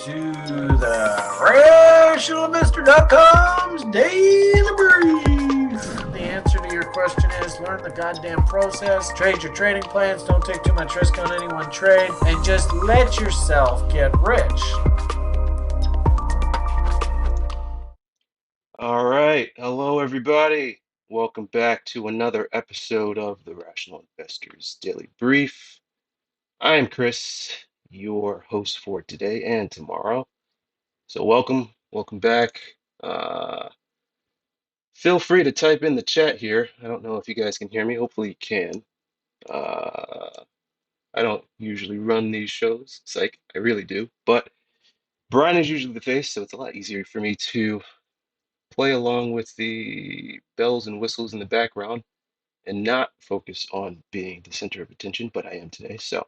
to the RationalInvestor.com's Daily Brief. The answer to your question is learn the goddamn process, trade your trading plans, don't take too much risk on any one trade, and just let yourself get rich. All right. Hello, everybody. Welcome back to another episode of the Rational Investors Daily Brief. I am Chris, your host for today and tomorrow. So welcome back. Feel free to type in the chat here. I don't know if you guys can hear me. Hopefully you can. Uh, I don't usually run these shows. It's like I really do, but Brian is usually the face, so it's a lot easier for me to play along with the bells and whistles in the background and not focus on being the center of attention, but I am today. So,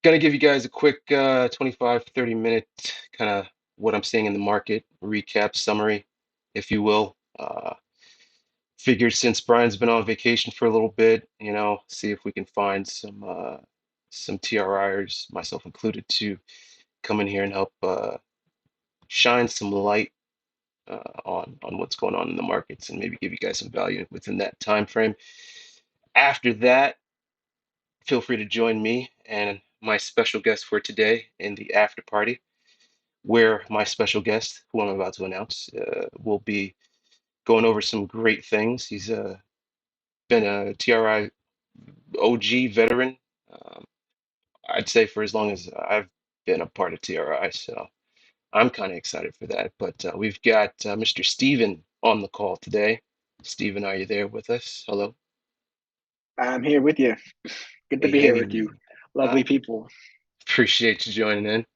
gonna give you guys a quick 25, 30-minute kind of what I'm seeing in the market, recap, summary, if you will. Figured since Brian's been on vacation for a little bit, see if we can find some TRIers, myself included, to come in here and help shine some light on what's going on in the markets and maybe give you guys some value within that time frame. After that, feel free to join me and my special guest for today in the after party, where my special guest, who I'm about to announce, will be going over some great things. He's been a TRI OG veteran, um, I'd say for as long as I've been a part of TRI. So I'm kind of excited for that. But we've got Mr. Steven on the call today. Steven, are you there with us? Hello. I'm here with you. Good to Hey, be here with hey. you. Lovely people. Appreciate you joining in.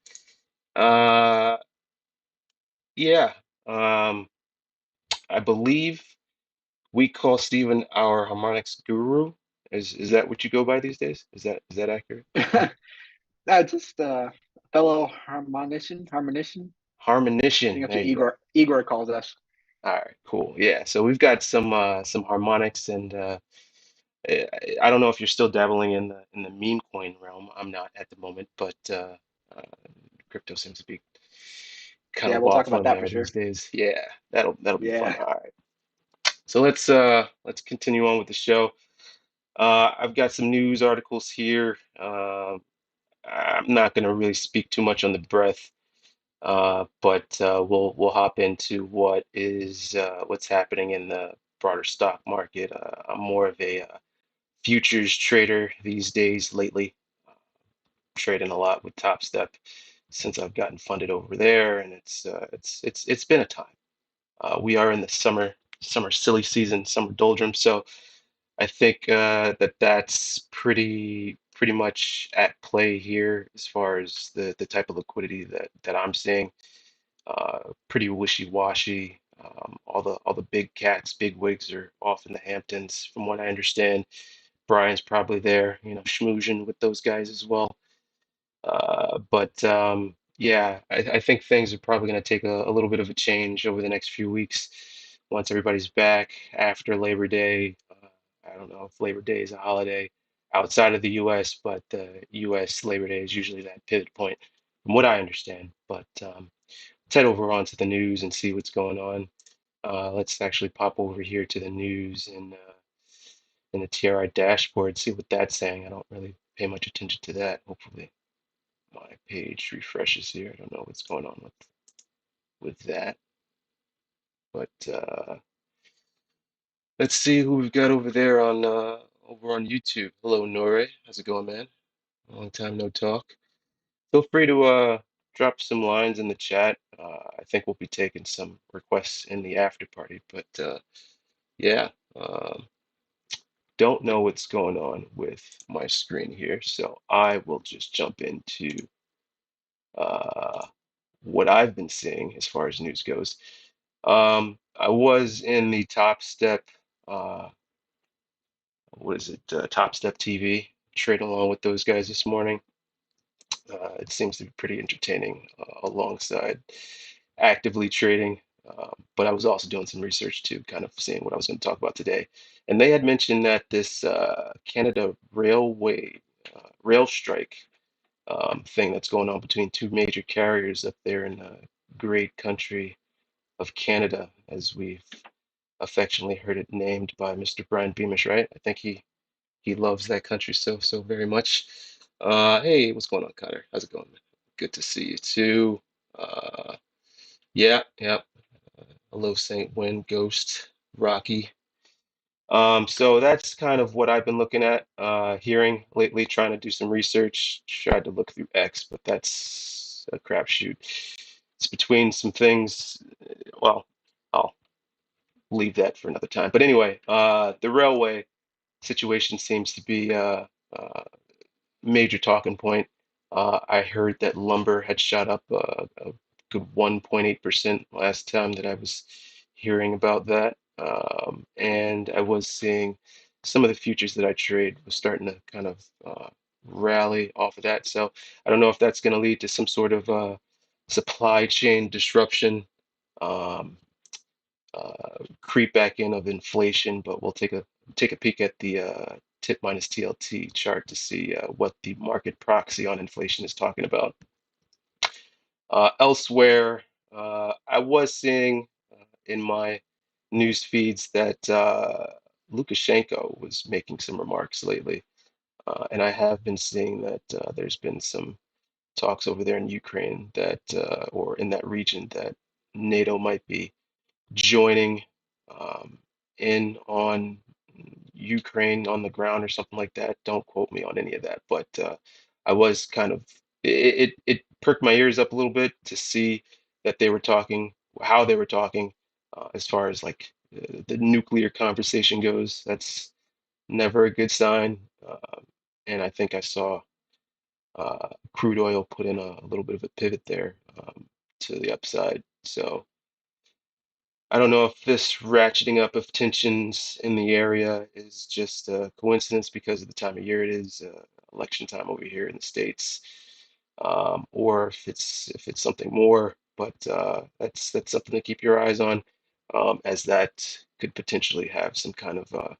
Uh, yeah. Um, I believe we call Steven our harmonics guru. Is that what you go by these days? Is that accurate? Just a fellow harmonician. I think Harmonician. that's There what you go. Igor calls us. All right, cool. Yeah. So we've got some harmonics and I don't know if you're still dabbling in the meme coin realm. I'm not at the moment, but uh, crypto seems to be kind Yeah, of we'll talk off about on that for there sure. these days. Yeah, that'll be fun. Yeah. All right. So let's continue on with the show. I've got some news articles here. I'm not going to really speak too much on the breadth, but we'll hop into what's happening in the broader stock market. I'm more of a futures trader these days lately, trading a lot with Top Step since I've gotten funded over there, and it's been a time. We are in the summer silly season, summer doldrums, so I think that's pretty much at play here as far as the type of liquidity that I'm seeing. Pretty wishy-washy. All the big cats, big wigs are off in the Hamptons, from what I understand. Brian's probably there, schmoozing with those guys as well. But yeah, I think things are probably going to take a little bit of a change over the next few weeks once everybody's back after Labor Day. I don't know if Labor Day is a holiday outside of the US, but the US Labor Day is usually that pivot point, from what I understand. But let's head over onto the news and see what's going on. Let's actually pop over here to the news and in the TRI dashboard, see what that's saying. I don't really pay much attention to that. Hopefully my page refreshes here. I don't know what's going on with that, but let's see who we've got over there on over on YouTube. Hello, Nore. How's it going, man? Long time no talk. Feel free to drop some lines in the chat. I think we'll be taking some requests in the after party, but yeah, don't know what's going on with my screen here, so I will just jump into uh, what I've been seeing as far as news goes. I was in the Top Step, uh, what is it, Top Step TV, trading along with those guys this morning. It seems to be pretty entertaining alongside actively trading. But I was also doing some research too, kind of seeing what I was going to talk about today. And they had mentioned that this Canada railway rail strike thing that's going on between two major carriers up there in the great country of Canada, as we've affectionately heard it named by Mr. Brian Beamish, right? I think he loves that country so very much. Hey, what's going on, Connor? How's it going, man? Good to see you too. Yeah. Hello, Saint Wind, Ghost, Rocky. So that's kind of what I've been looking at, hearing lately, trying to do some research, tried to look through X, but that's a crapshoot. It's between some things. Well, I'll leave that for another time. But anyway, the railway situation seems to be a major talking point. I heard that lumber had shot up a good 1.8% last time that I was hearing about that. And I was seeing some of the futures that I trade was starting to kind of rally off of that. So I don't know if that's going to lead to some sort of supply chain disruption, um, creep back in of inflation, but we'll take a peek at the tip minus TLT chart to see what the market proxy on inflation is talking about. Elsewhere, I was seeing in my news feeds that Lukashenko was making some remarks lately, and I have been seeing that there's been some talks over there in Ukraine that, or in that region, that NATO might be joining um, in on Ukraine on the ground or something like that. Don't quote me on any of that, but I was kind of it perked my ears up a little bit to see that they were talking, how they were talking, as far as like the nuclear conversation goes. That's never a good sign. And I think I saw crude oil put in a little bit of a pivot there to the upside. So I don't know if this ratcheting up of tensions in the area is just a coincidence because of the time of year it is, election time over here in the States, or if it's something more. But that's something to keep your eyes on, as that could potentially have some kind of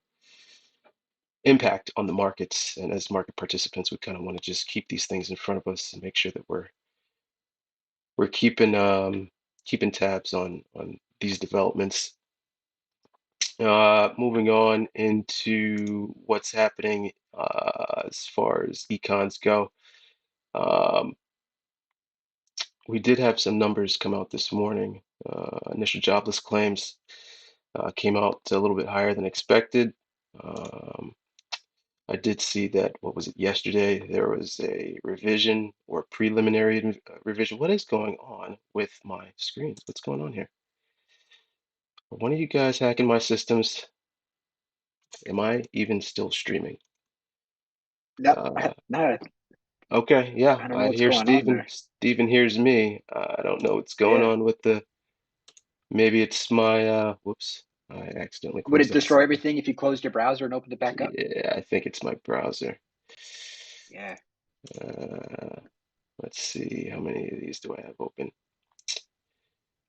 impact on the markets. And as market participants, we kind of want to just keep these things in front of us and make sure that we're keeping tabs on these developments. Moving on into what's happening as far as econs go. Um, we did have some numbers come out this morning. Initial jobless claims came out a little bit higher than expected. Um, I did see that, what was it, yesterday? There was a revision or preliminary revision. What is going on with my screen? What's going on here? Are one of you guys hacking my systems? Am I even still streaming? No, Uh, no, okay, yeah, I don't know I what's hear going on Steven. there. Steven hears me. I don't know what's going Yeah. on with the, maybe it's my, whoops, I accidentally Would closed it out destroy something. everything if you closed your browser and opened it back up? Yeah, I think it's my browser. Yeah. Uh, let's see, how many of these do I have open?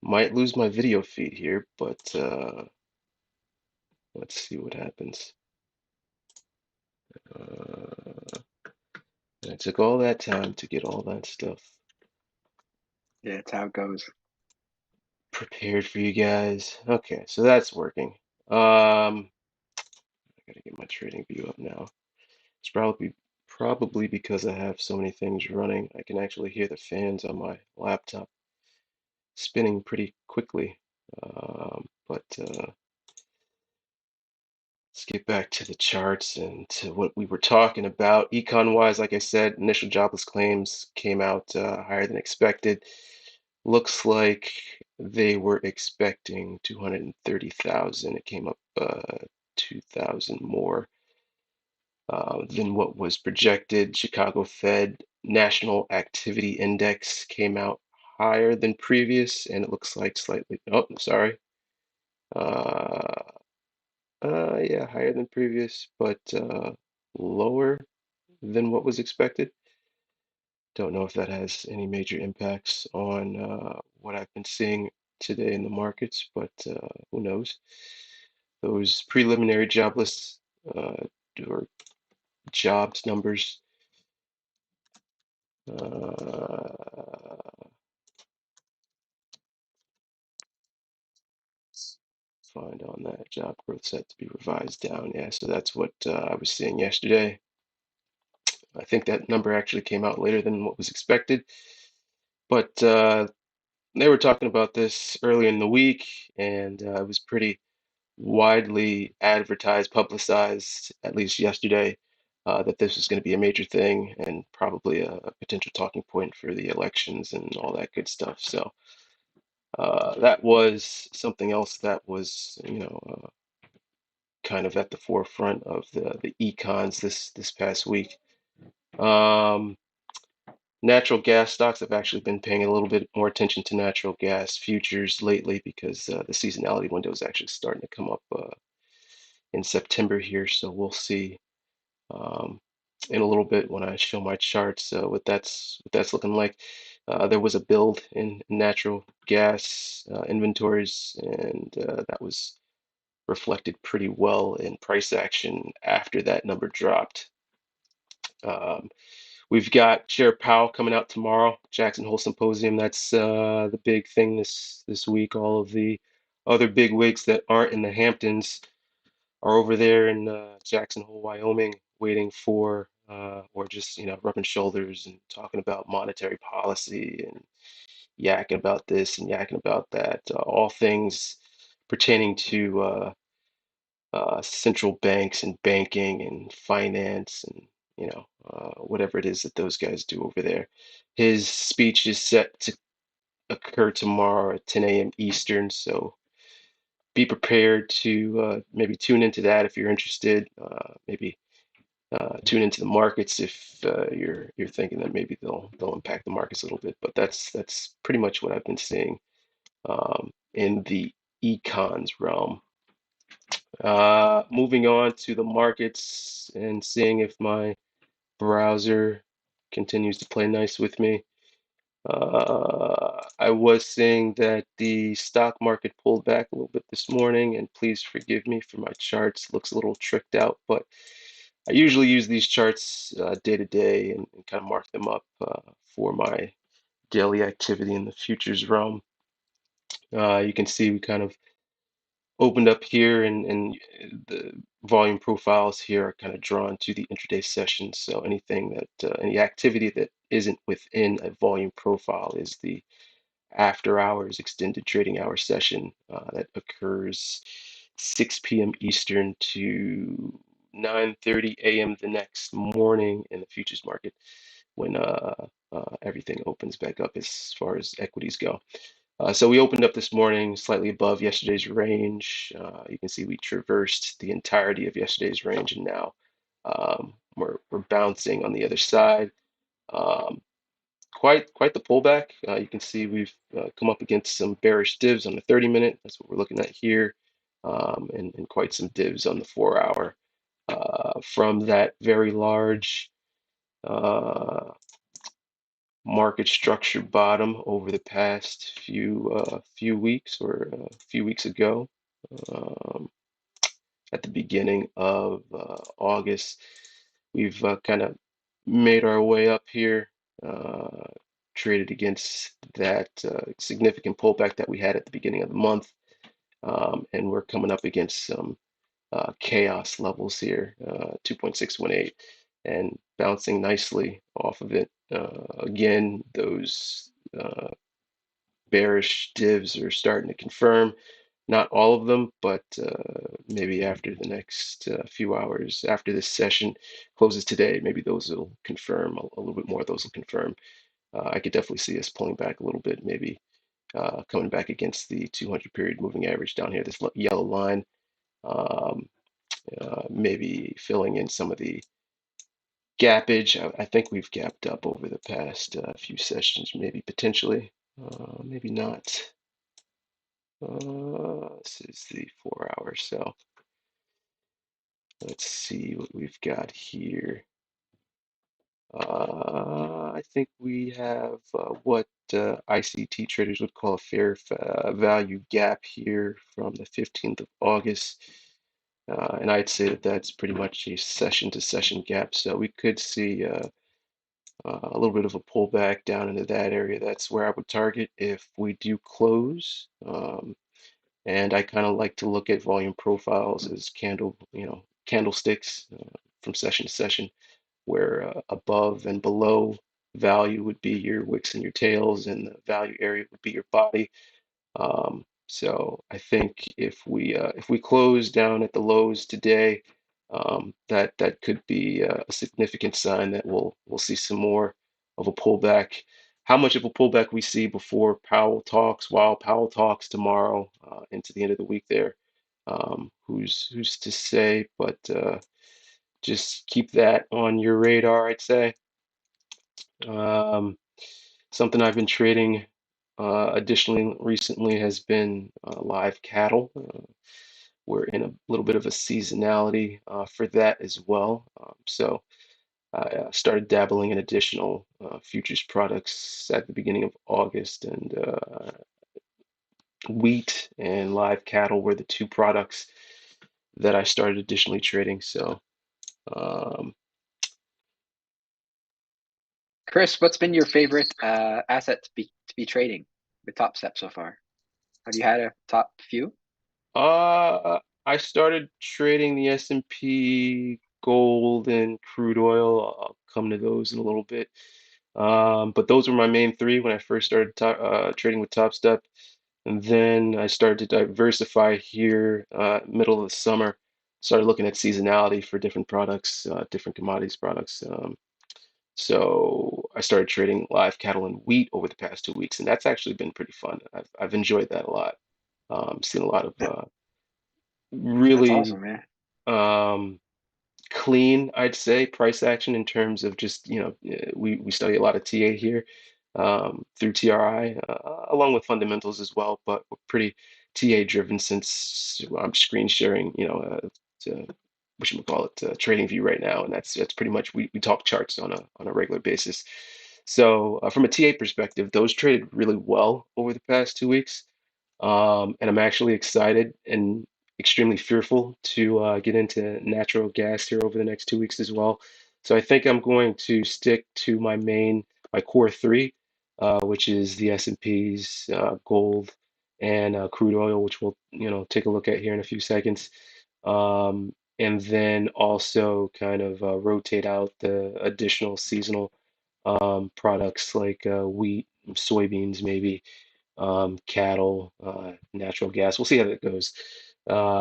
Might lose my video feed here, but let's see what happens. Uh, and it took all that time to get all that stuff Yeah, that's how it goes. prepared for you guys. Okay, so that's working. I gotta get my trading view up now. It's probably because I have so many things running. I can actually hear the fans on my laptop spinning pretty quickly. But let's get back to the charts and to what we were talking about. Econ wise, like I said, initial jobless claims came out higher than expected. Looks like they were expecting 230,000. It came up 2,000 more than what was projected. Chicago Fed National Activity Index came out higher than previous, and it looks like slightly, oh, sorry. Uh, yeah, higher than previous, but lower than what was expected. Don't know if that has any major impacts on what I've been seeing today in the markets, but who knows? Those preliminary jobless or jobs numbers Find on that job growth set to be revised down. Yeah, so that's what I was seeing yesterday. I think that number actually came out later than what was expected, but they were talking about this early in the week, and it was pretty widely advertised, publicized, at least yesterday, that this was going to be a major thing and probably a potential talking point for the elections and all that good stuff. So that was something else that was, kind of at the forefront of the econs this past week. Natural gas stocks have actually been paying a little bit more attention to natural gas futures lately because the seasonality window is actually starting to come up in September here. So we'll see in a little bit when I show my charts what that's looking like. There was a build in natural gas inventories, and that was reflected pretty well in price action after that number dropped. Um, we've got Chair Powell coming out tomorrow, Jackson Hole Symposium. That's the big thing this week. All of the other big wigs that aren't in the Hamptons are over there in Jackson Hole, Wyoming, waiting for or just rubbing shoulders and talking about monetary policy and yakking about this and yakking about that, all things pertaining to central banks and banking and finance and whatever it is that those guys do over there. His speech is set to occur tomorrow at 10 a.m. Eastern, so be prepared to maybe tune into that if you're interested. Maybe tune into the markets if you're thinking that maybe they'll impact the markets a little bit. But that's pretty much what I've been seeing in the econs realm. Moving on to the markets and seeing if my browser continues to play nice with me. I was seeing that the stock market pulled back a little bit this morning, and please forgive me for my charts. Looks a little tricked out, but I usually use these charts day to day and kind of mark them up for my daily activity in the futures realm. You can see we kind of opened up here, and the volume profiles here are kind of drawn to the intraday session. So anything that any activity that isn't within a volume profile is the after hours extended trading hour session that occurs 6 p.m. Eastern to 9:30 a.m. the next morning in the futures market when everything opens back up as far as equities go. So we opened up this morning slightly above yesterday's range. You can see we traversed the entirety of yesterday's range, and now we're bouncing on the other side. Um, quite the pullback. You can see we've come up against some bearish divs on the 30-minute. That's what we're looking at here, and quite some divs on the 4-hour from that very large market structure bottom over the past few weeks or a few weeks ago um, at the beginning of August. We've kind of made our way up here, traded against that significant pullback that we had at the beginning of the month, and we're coming up against some chaos levels here, 2.618, and bouncing nicely off of it. Again, those bearish divs are starting to confirm. Not all of them, but maybe after the next few hours, after this session closes today, maybe those will confirm a little bit more. Those will confirm. I could definitely see us pulling back a little bit, maybe coming back against the 200 period moving average down here, this yellow line. Um, Maybe filling in some of the gappage. I think we've gapped up over the past few sessions, maybe potentially, maybe not. This is the 4-hour, so let's see what we've got here. I think we have what ICT traders would call a fair value gap here from the 15th of August. And I'd say that that's pretty much a session to session gap. So we could see a little bit of a pullback down into that area. That's where I would target if we do close. And I kind of like to look at volume profiles as candlesticks from session to session, where above and below value would be your wicks and your tails, and the value area would be your body. So I think if we close down at the lows today, that could be a significant sign that we'll see some more of a pullback. How much of a pullback we see before Powell talks, while Powell talks tomorrow into the end of the week there, who's to say? But just keep that on your radar, I'd say. Um, Something I've been trading additionally recently has been live cattle. We're in a little bit of a seasonality for that as well. So I started dabbling in additional futures products at the beginning of August, and wheat and live cattle were the two products that I started additionally trading. So um, Chris, what's been your favorite asset to be trading with Top Step so far? Have you had a top few? I started trading the S&P gold and crude oil. I'll come to those in a little bit. But those were my main three when I first started trading with Top Step. And then I started to diversify here, middle of the summer. Started looking at seasonality for different products, different commodities products. So I started trading live cattle and wheat over the past 2 weeks, and that's actually been pretty fun. I've enjoyed that a lot. Seen a lot of That, that's really awesome, man. um, clean, I'd say, price action in terms of just, we study a lot of TA here through TRI, along with fundamentals as well, but we're pretty TA driven since I'm screen sharing, to, whatchamacallit, trading view right now, and that's pretty much we talk charts on a regular basis. So from a TA perspective, those traded really well over the past 2 weeks. And I'm actually excited and extremely fearful to get into natural gas here over the next 2 weeks as well. So I think I'm going to stick to my core three, which is the S&Ps, gold, and crude oil, which we'll take a look at here in a few seconds. And then also kind of rotate out the additional seasonal products like wheat, soybeans, maybe cattle, natural gas. We'll see how that goes.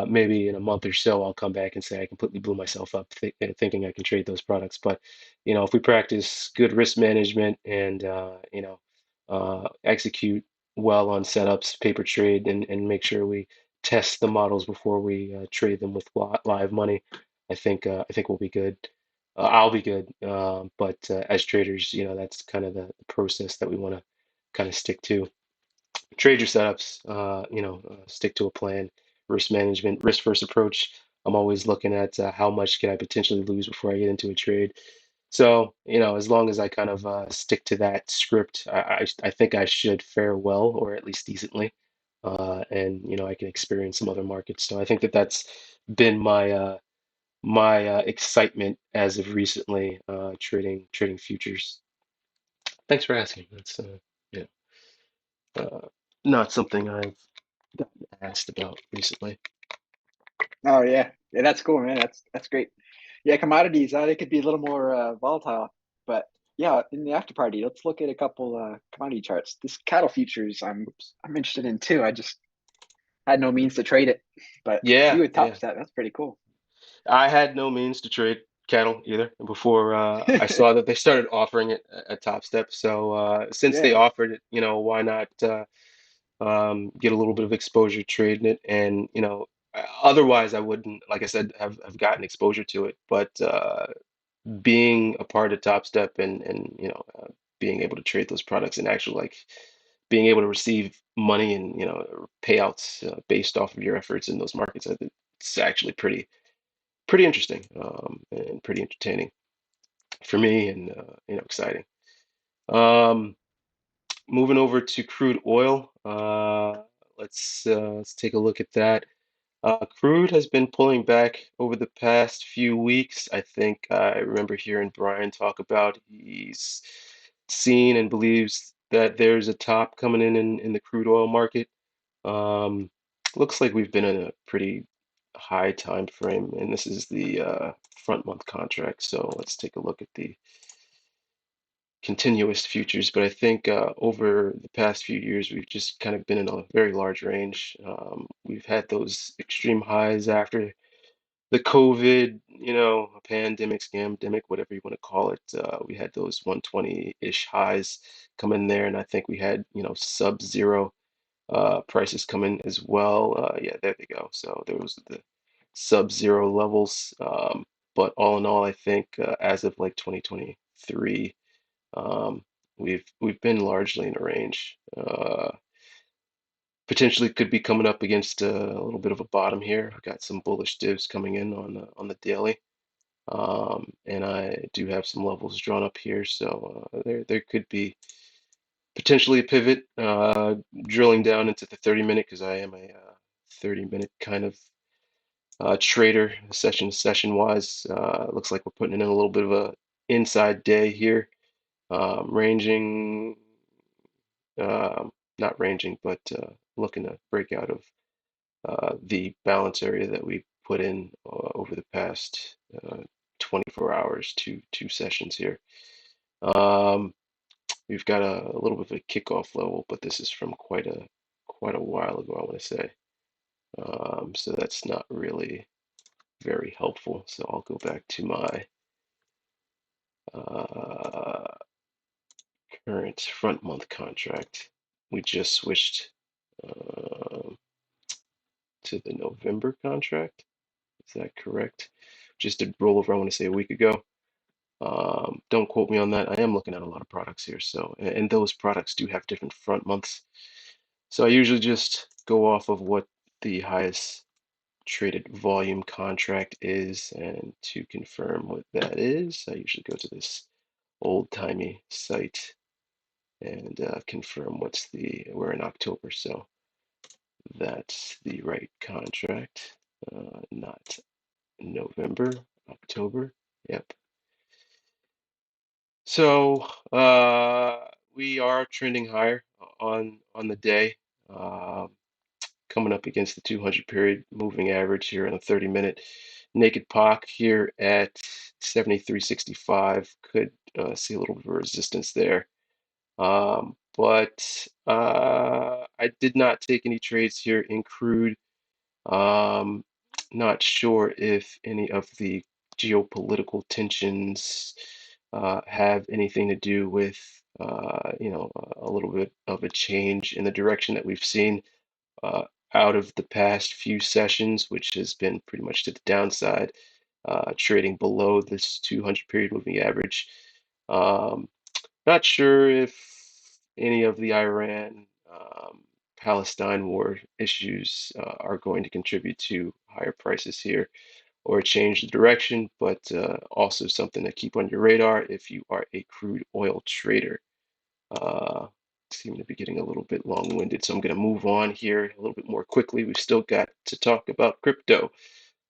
Maybe in a month or so, I'll come back and say I completely blew myself up thinking I can trade those products. But if we practice good risk management and execute well on setups, paper trade, and make sure we test the models before we trade them with live money, I think we'll be good. I'll be good. But as traders, that's kind of the process that we want to kind of stick to. Trade your setups, stick to a plan, risk management, risk first approach. I'm always looking at how much can I potentially lose before I get into a trade. So, as long as I kind of stick to that script, I think I should fare well, or at least decently, and I can experience some other markets. So I think that's been my excitement as of recently, trading futures. Thanks for asking. That's yeah, uh, not something I've gotten asked about recently. Oh yeah, yeah, that's cool, man. That's great. Yeah, commodities, they could be a little more volatile, but yeah, in the after party, let's look at a couple commodity charts. This cattle futures, Oops. I'm interested in too. I just had no means to trade it, but you Yeah, with Top yeah. Step, that's pretty cool. I had no means to trade cattle either before I saw that they started offering it at Top Step. So since they Yeah, offered it, why not get a little bit of exposure trading it? And otherwise I wouldn't, like I said, have gotten exposure to it. But being a part of Top Step and being able to trade those products and actually like being able to receive money and payouts based off of your efforts in those markets, I think it's actually pretty interesting and pretty entertaining for me and exciting. Um, Moving over to crude oil, let's take a look at that. Crude has been pulling back over the past few weeks. I think I remember hearing Brian talk about he's seen and believes that there's a top coming in the crude oil market. Um, Looks like we've been in a pretty high time frame, and this is the front month contract. So let's take a look at the continuous futures. But I think over the past few years, we've just kind of been in a very large range. We've had those extreme highs after the COVID, pandemic, scamdemic, whatever you want to call it. We had those 120-ish highs come in there, and I think we had, sub-zero prices come in as well. Yeah, there they go. So those are the sub-zero levels. But all in all, I think as of like 2023, um, we've been largely in a range. Potentially could be coming up against a little bit of a bottom here. I've got some bullish divs coming in on the daily. And I do have some levels drawn up here, so there could be potentially a pivot, drilling down into the 30-minute because I am a 30-minute kind of trader, session wise. Looks like we're putting in a little bit of a inside day here, ranging, not ranging, but looking to break out of the balance area that we put in over the past 24 hours, two sessions here. We've got a little bit of a kickoff level, but this is from quite a while ago, I want to say. So that's not really very helpful. So I'll go back to my uh, current front month contract. We just switched uh, to the November contract. Is that correct? Just a rollover, I want to say a week ago. Don't quote me on that. I am looking at a lot of products here, so and those products do have different front months. So I usually just go off of what the highest traded volume contract is, and to confirm what that is, I usually go to this old-timey site and confirm we're in October, so that's the right contract, not November, October. Yep. So we are trending higher on the day, coming up against the 200 period moving average here on a 30-minute. Naked POC here at 73.65 could see a little bit of resistance there. But I did not take any trades here in crude. Um, Not sure if any of the geopolitical tensions have anything to do with, a little bit of a change in the direction that we've seen uh, out of the past few sessions, which has been pretty much to the downside, trading below this 200 period moving average. Um, Not sure if any of the Iran Palestine war issues are going to contribute to higher prices here or change the direction, but also something to keep on your radar if you are a crude oil trader. Uh, Seem to be getting a little bit long-winded, so I'm going to move on here a little bit more quickly. We've still got to talk about crypto.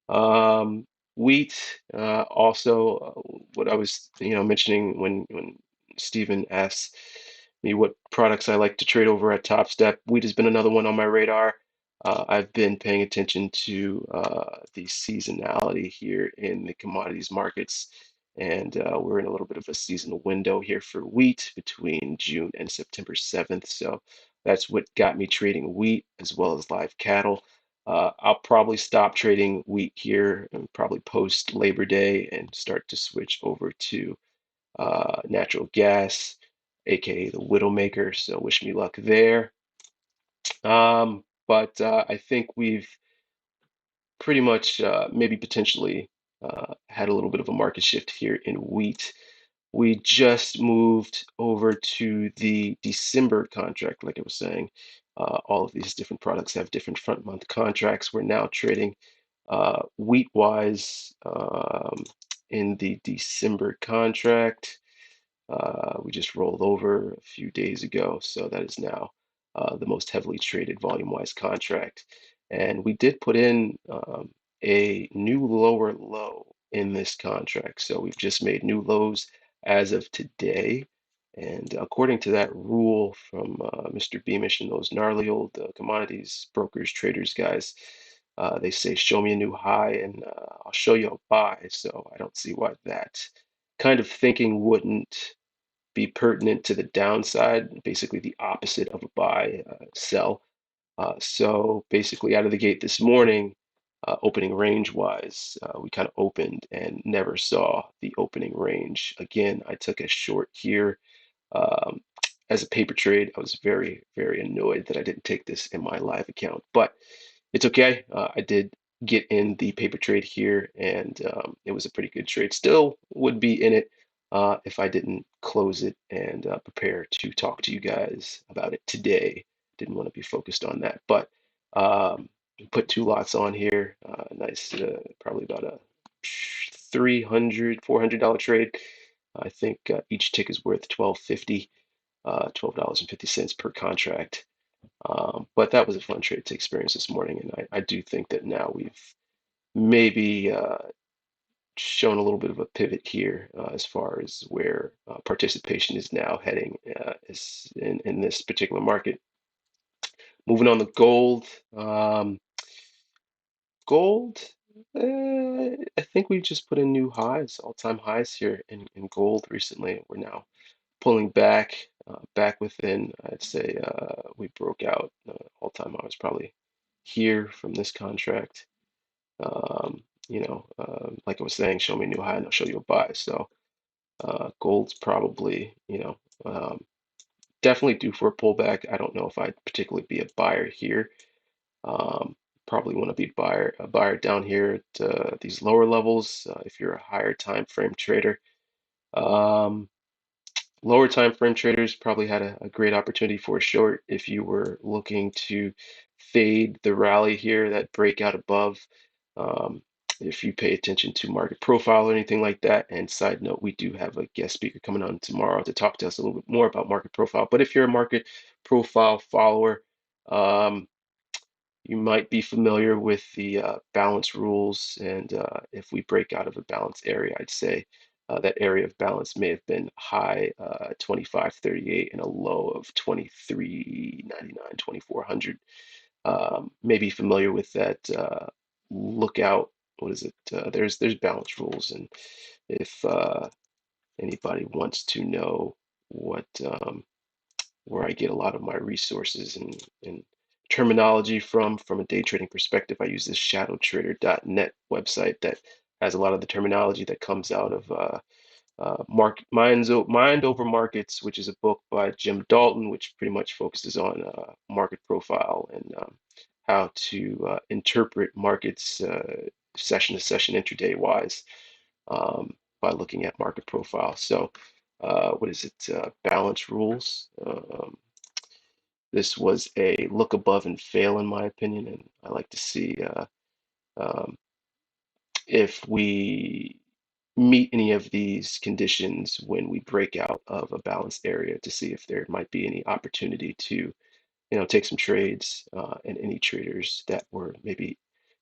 Um, Wheat, also what I was, mentioning when Stephen asked me what products I like to trade over at Top Step. Wheat has been another one on my radar. I've been paying attention to the seasonality here in the commodities markets, and we're in a little bit of a seasonal window here for wheat between June and September 7th. So that's what got me trading wheat as well as live cattle. I'll probably stop trading wheat here and probably post Labor Day and start to switch over to natural gas, aka the Widowmaker. So wish me luck there. But I think we've pretty much maybe potentially had a little bit of a market shift here in wheat. We just moved over to the December contract, like I was saying. All of these different products have different front month contracts. We're now trading wheat-wise in the December contract. We just rolled over a few days ago, so that is now the most heavily traded volume-wise contract. And we did put in a new lower low in this contract. So we've just made new lows as of today. And according to that rule from Mr. Beamish and those gnarly old commodities brokers, traders, guys, they say, show me a new high and I'll show you a buy. So I don't see why that kind of thinking wouldn't be pertinent to the downside, basically the opposite of a buy, sell. So basically, out of the gate this morning, opening range wise, we kind of opened and never saw the opening range. Again, I took a short here um, as a paper trade. I was very, very annoyed that I didn't take this in my live account, but it's okay. I did get in the paper trade here, and it was a pretty good trade. Still would be in it if I didn't close it and prepare to talk to you guys about it today. Didn't want to be focused on that, but put two lots on here. Nice, probably about a $300 $400 trade. I think each tick is worth 12.50, $12.50 per contract. But that was a fun trade to experience this morning, and I do think that now we've maybe shown a little bit of a pivot here as far as where participation is now heading is in this particular market. Moving on to gold. Gold, I think we just put in new highs, all-time highs here in gold recently. We're now pulling back within, I'd say we broke out all-time highs probably here from this contract. Like I was saying, show me a new high and I'll show you a buy. So gold's probably, definitely due for a pullback. I don't know if I'd particularly be a buyer here. Um, Probably want to be a buyer down here at these lower levels if you're a higher time frame trader. Um, Lower time frame traders probably had a great opportunity for a short if you were looking to fade the rally here, that breakout above. Um, if you pay attention to market profile or anything like that. And side note, we do have a guest speaker coming on tomorrow to talk to us a little bit more about market profile. But if you're a market profile follower, um, you might be familiar with the balance rules, and if we break out of a balance area, I'd say that area of balance may have been high 25.38 and a low of 23.99, 2400. Maybe familiar with that lookout. What is it? There's balance rules, and if anybody wants to know what where I get a lot of my resources and terminology from a day trading perspective. I use this shadowtrader.net website that has a lot of the terminology that comes out of Mind Over Markets, which is a book by Jim Dalton, which pretty much focuses on market profile and how to interpret markets session to session intraday wise by looking at market profile. So what is it? Balance rules. This was a look above and fail, in my opinion, and I like to see um, if we meet any of these conditions when we break out of a balanced area to see if there might be any opportunity to, take some trades. And any traders that were maybe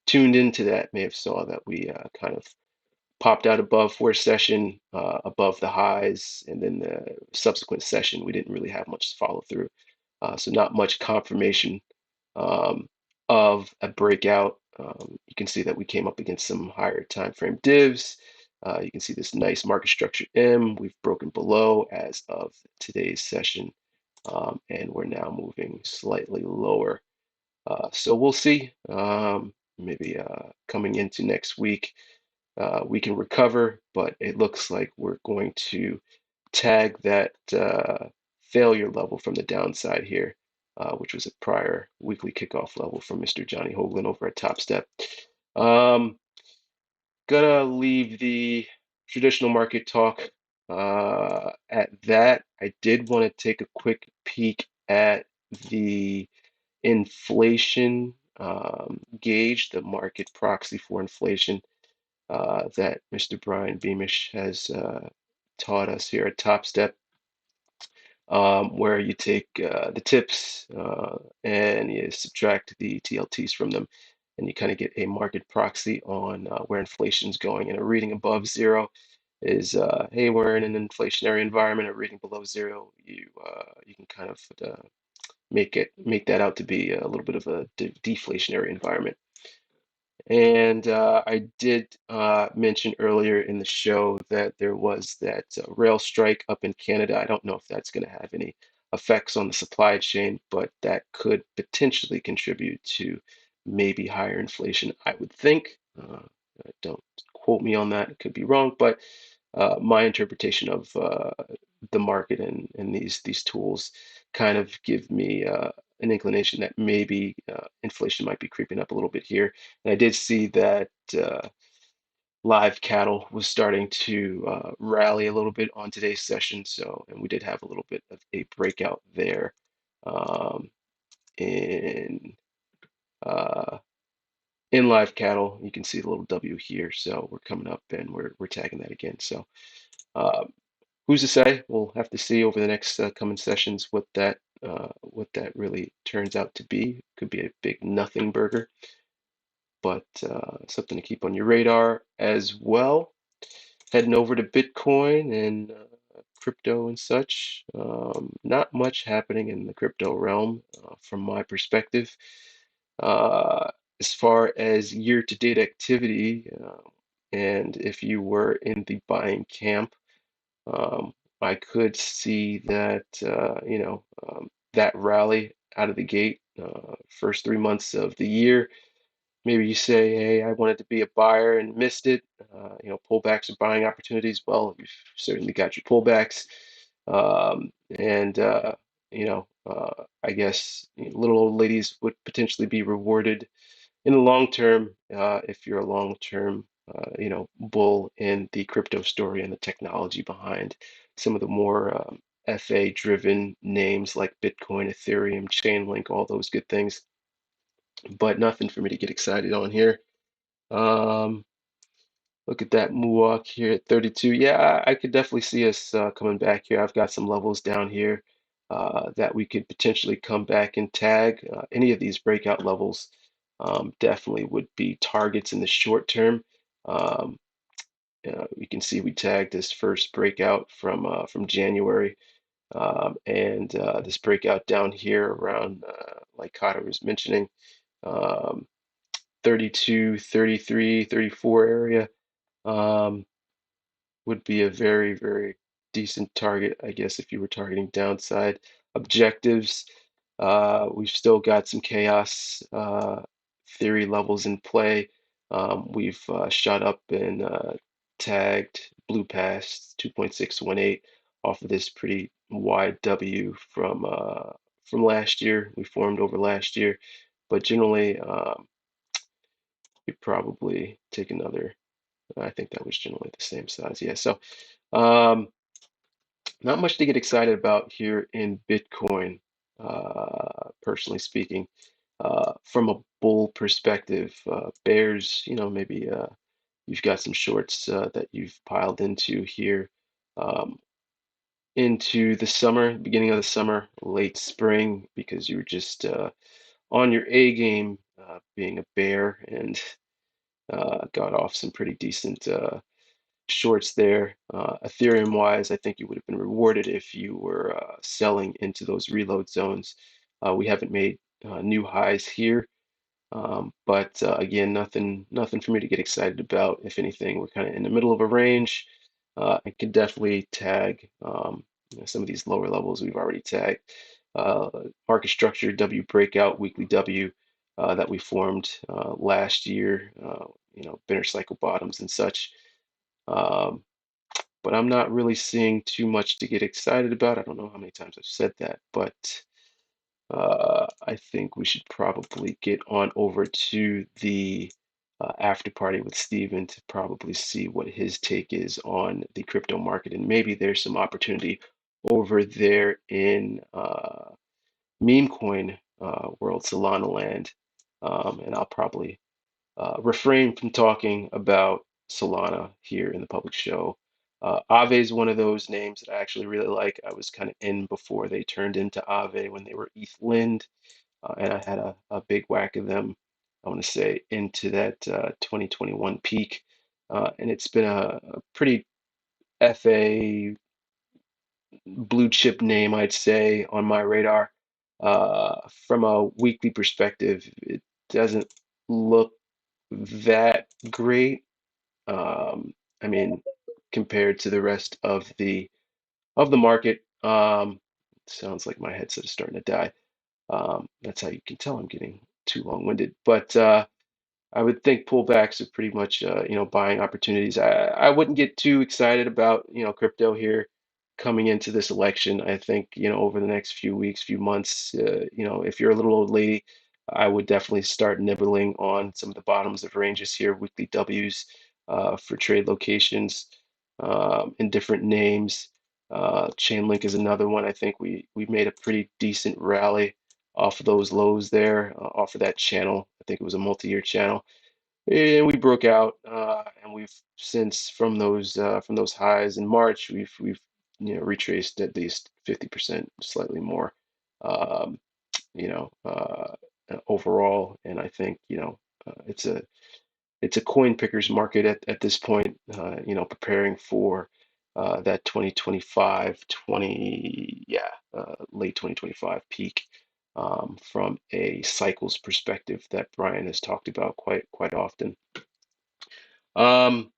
tuned into that may have saw that we kind of popped out above for a session, above the highs, and then the subsequent session, we didn't really have much follow through. So not much confirmation um, of a breakout. You can see that we came up against some higher time frame divs. You can see this nice market structure M. We've broken below as of today's session, and we're now moving slightly lower. So we'll see. Maybe coming into next week, we can recover, but it looks like we're going to tag that failure level from the downside here, which was a prior weekly kickoff level from Mr. Johnny Hoagland over at Top Step. Gonna leave the traditional market talk at that. I did want to take a quick peek at the inflation gauge, the market proxy for inflation that Mr. Brian Beamish has taught us here at Top Step. where you take the tips and you subtract the TLTs from them, and you kind of get a market proxy on where inflation's going. And a reading above zero is, hey, we're in an inflationary environment. A reading below zero, you can kind of make that out to be a little bit of a deflationary environment. And I did mention earlier in the show that there was that rail strike up in Canada. I don't know if that's going to have any effects on the supply chain, but that could potentially contribute to maybe higher inflation, I would think. Don't quote me on that. It could be wrong, but my interpretation of the market and these tools kind of give me an inclination that maybe inflation might be creeping up a little bit here. And I did see that live cattle was starting to rally a little bit on today's session. So, and we did have a little bit of a breakout there um, in uh, in live cattle. You can see the little W here. So we're coming up and we're tagging that again. So. Uh, Who's to say? We'll have to see over the next coming sessions what that really turns out to be. Could be a big nothing burger, but something to keep on your radar as well. Heading over to Bitcoin and crypto and such. Not much happening in the crypto realm from my perspective. Uh, as far as year-to-date activity, and if you were in the buying camp. Um, I could see that, that rally out of the gate, first 3 months of the year. Maybe you say, hey, I wanted to be a buyer and missed it. Pullbacks are buying opportunities. Well, you've certainly got your pullbacks. And, I guess little old ladies would potentially be rewarded in the long term, if you're a long-term, bull in the crypto story and the technology behind some of the more FA-driven names like Bitcoin, Ethereum, Chainlink, all those good things, but nothing for me to get excited on here. Um, Look at that walk here at 32. Yeah, I could definitely see us coming back here. I've got some levels down here that we could potentially come back and tag. Any of these breakout levels definitely would be targets in the short term. Um, you can see we tagged this first breakout from January, and this breakout down here around, like Cotter was mentioning, um, 32, 33, 34 area. Um, would be a very, very decent target, I guess, if you were targeting downside objectives. We've still got some chaos theory levels in play. We've shot up and tagged blue past 2.618 off of this pretty wide W from last year. We formed over last year, but generally, you probably take another. I think that was generally the same size. Yeah. So um, not much to get excited about here in Bitcoin, personally speaking. From a bull perspective, bears, maybe you've got some shorts that you've piled into here um, into the summer, beginning of the summer, late spring, because you were just on your A game, being a bear, and got off some pretty decent shorts there. Ethereum wise, I think you would have been rewarded if you were selling into those reload zones. We haven't made new highs here, but again, nothing for me to get excited about. If anything, we're kind of in the middle of a range. I could definitely tag some of these lower levels we've already tagged. Uh, Market structure W breakout, weekly W that we formed last year. Binner cycle bottoms and such. Um, but I'm not really seeing too much to get excited about. I don't know how many times I've said that, but I think we should probably get on over to the after party with Steven to probably see what his take is on the crypto market. And maybe there's some opportunity over there in meme coin world, Solana land. And I'll probably refrain from talking about Solana here in the public show Aave is one of those names that I actually really like. I was kind of in before they turned into Aave when they were ETH Lind, and I had a big whack of them, I want to say, into that 2021 peak. And it's been a pretty FA blue chip name, I'd say, on my radar. From a weekly perspective, it doesn't look that great. I mean, compared to the rest of the market. Sounds like my headset is starting to die. That's how you can tell I'm getting too long-winded. But I would think pullbacks are pretty much buying opportunities. I wouldn't get too excited about crypto here coming into this election. I think over the next few weeks, few months, if you're a little old lady, I would definitely start nibbling on some of the bottoms of ranges here, weekly W's for trade locations in different names. Chainlink is another one. I think we made a pretty decent rally off of those lows there, off of that channel. I think it was a multi-year channel, and we broke out. And we've since from those highs in March, we've retraced at least 50%, slightly more, um, you know, uh, overall. And I think it's a coin pickers market at this point. Preparing for that 2025, late 2025 peak from a cycles perspective that Brian has talked about quite often. Um,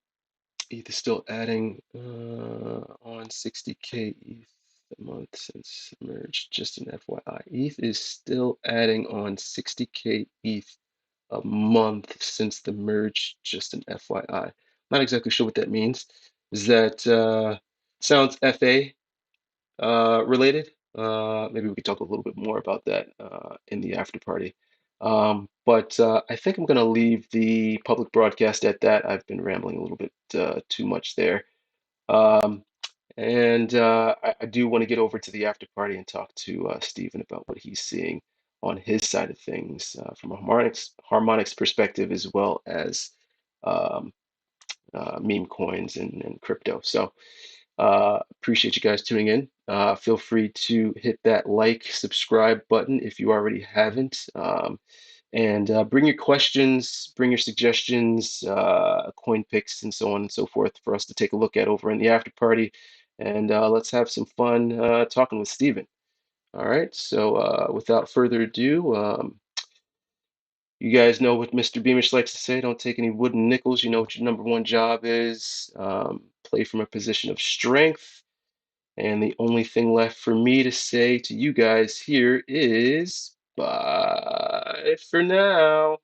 ETH is still adding on 60K ETH a month since merged, just an FYI. ETH is still adding on 60K ETH a month since the merge, just an FYI. Not exactly sure what that means. Is that sounds FA related? Maybe we could talk a little bit more about that in the after party. But I think I'm going to leave the public broadcast at that. I've been rambling a little bit too much there. Um, and I do want to get over to the after party and talk to Stephen about what he's seeing on his side of things from a harmonics perspective, as well as um, meme coins and crypto. So appreciate you guys tuning in. Feel free to hit that like, subscribe button if you already haven't. And bring your questions, bring your suggestions, coin picks, and so on and so forth for us to take a look at over in the after party. And let's have some fun talking with Stephen. All right. So without further ado, you guys know what Mr. Beamish likes to say. Don't take any wooden nickels. You know what your number one job is. Play from a position of strength. And the only thing left for me to say to you guys here is bye for now.